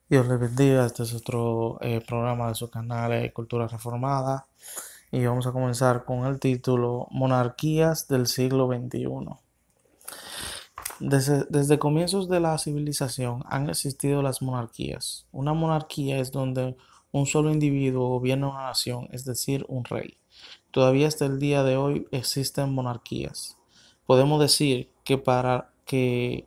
Dios les bendiga, este es otro programa de su canal Cultura Reformada y vamos a comenzar con el título Monarquías del siglo XXI. Desde comienzos de la civilización han existido las monarquías. Una monarquía es donde un solo individuo gobierna una nación, es decir, un rey. Todavía hasta el día de hoy existen monarquías. Podemos decir que para que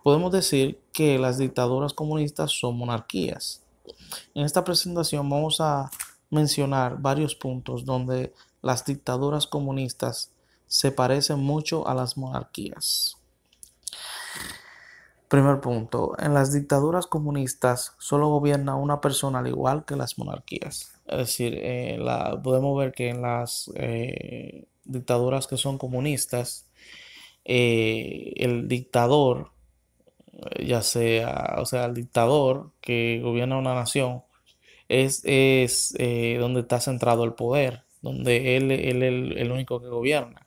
podemos decir que las dictaduras comunistas son monarquías. En esta presentación vamos a mencionar varios puntos donde las dictaduras comunistas se parecen mucho a las monarquías. Primer punto, en las dictaduras comunistas solo gobierna una persona al igual que las monarquías. Es decir, podemos ver que en las dictaduras que son comunistas, el dictador, ya sea, o sea, el dictador que gobierna una nación, es donde está centrado el poder, donde él es el único que gobierna.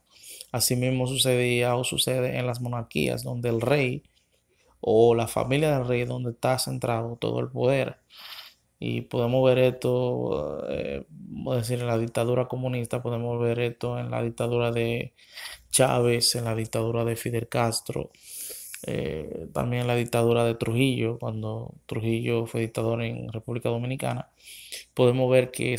Asimismo sucedía o sucede en las monarquías, donde el rey o la familia del rey es donde está centrado todo el poder. Y podemos ver esto, vamos a decir, en la dictadura comunista, podemos ver esto en la dictadura de Chávez, en la dictadura de Fidel Castro, también en la dictadura de Trujillo, cuando Trujillo fue dictador en República Dominicana. Podemos ver que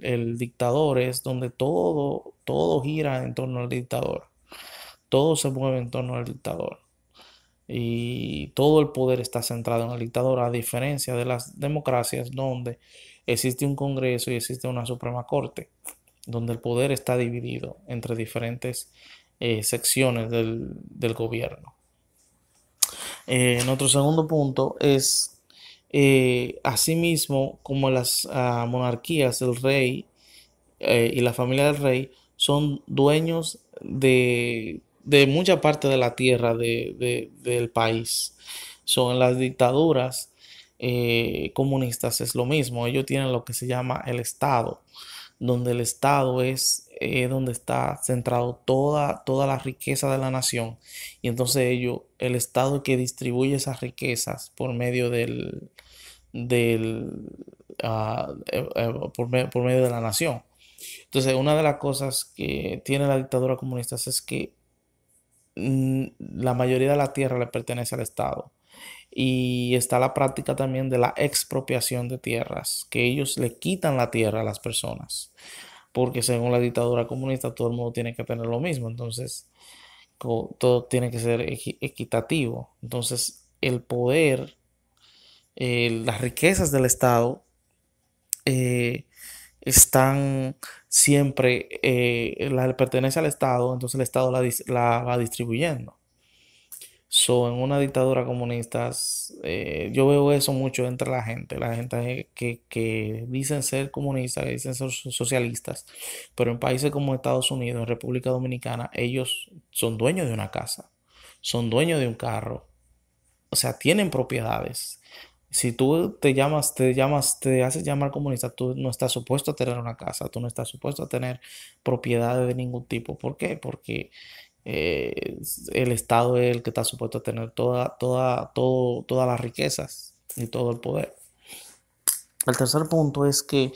el dictador es donde todo gira en torno al dictador, todo se mueve en torno al dictador y todo el poder está centrado en el dictador, a diferencia de las democracias donde existe un Congreso y existe una Suprema Corte, donde el poder está dividido entre diferentes secciones del gobierno. Nuestro segundo punto es, asimismo, como las monarquías, el rey y la familia del rey son dueños de mucha parte de la tierra del país. Son las dictaduras comunistas, es lo mismo. Ellos tienen lo que se llama el Estado, donde el Estado es donde está centrado toda la riqueza de la nación. Y entonces el Estado que distribuye esas riquezas por medio del por medio de la nación. Entonces, una de las cosas que tiene la dictadura comunista es que la mayoría de la tierra le pertenece al Estado. Y está la práctica también de la expropiación de tierras, que ellos le quitan la tierra a las personas, porque según la dictadura comunista todo el mundo tiene que tener lo mismo, entonces todo tiene que ser equitativo. Entonces, el poder, las riquezas del Estado eh, están siempre, pertenece al Estado, entonces el Estado la va distribuyendo. So, en una dictadura comunista, yo veo eso mucho entre la gente que dicen ser comunistas, que dicen ser socialistas, pero en países como Estados Unidos, en República Dominicana, ellos son dueños de una casa, son dueños de un carro, o sea, tienen propiedades. Si tú te haces llamar comunista, tú no estás supuesto a tener una casa, tú no estás supuesto a tener propiedades de ningún tipo. ¿Por qué? Porque eh, el Estado es el que está supuesto a tener todas las riquezas y todo el poder. El tercer punto es que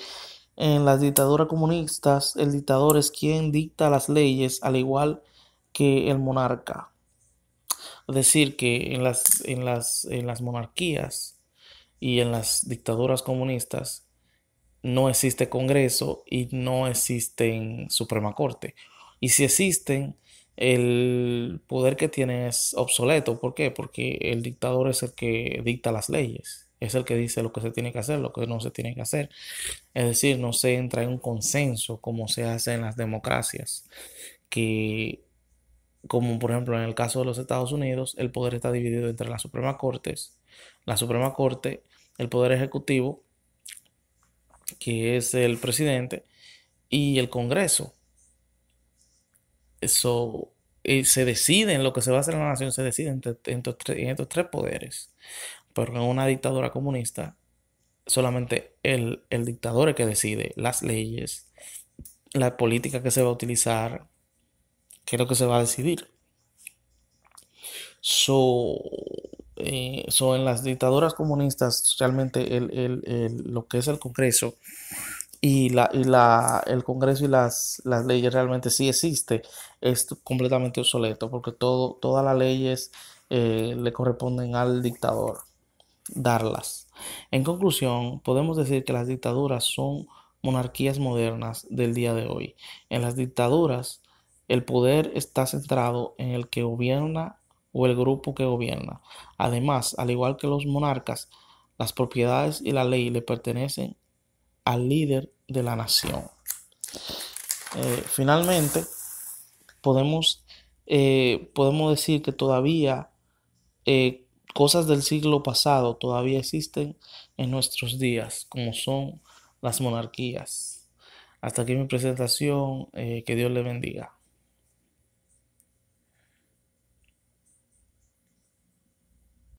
en las dictaduras comunistas, el dictador es quien dicta las leyes, al igual que el monarca. Es decir, que en las monarquías y en las dictaduras comunistas no existe Congreso y no existen Suprema Corte. Y si existen, el poder que tienen es obsoleto. ¿Por qué? Porque el dictador es el que dicta las leyes. Es el que dice lo que se tiene que hacer, lo que no se tiene que hacer. Es decir, no se entra en un consenso como se hace en las democracias, que como por ejemplo en el caso de los Estados Unidos, el poder está dividido entre la Suprema Corte, el Poder Ejecutivo, que es el presidente, y el Congreso. Eso se decide en lo que se va a hacer en la nación, se decide en estos tres poderes. Pero en una dictadura comunista, solamente el dictador es que decide las leyes, la política que se va a utilizar, qué es lo que se va a decidir. So, en las dictaduras comunistas, realmente lo que es el Congreso el Congreso y las leyes realmente sí existe, es completamente obsoleto porque todas las leyes le corresponden al dictador darlas. En conclusión, podemos decir que las dictaduras son monarquías modernas del día de hoy. En las dictaduras, el poder está centrado en el que gobierna o el grupo que gobierna. Además, al igual que los monarcas, las propiedades y la ley le pertenecen al líder de la nación. Finalmente, podemos, podemos decir que todavía cosas del siglo pasado todavía existen en nuestros días, como son las monarquías. Hasta aquí mi presentación, que Dios le bendiga.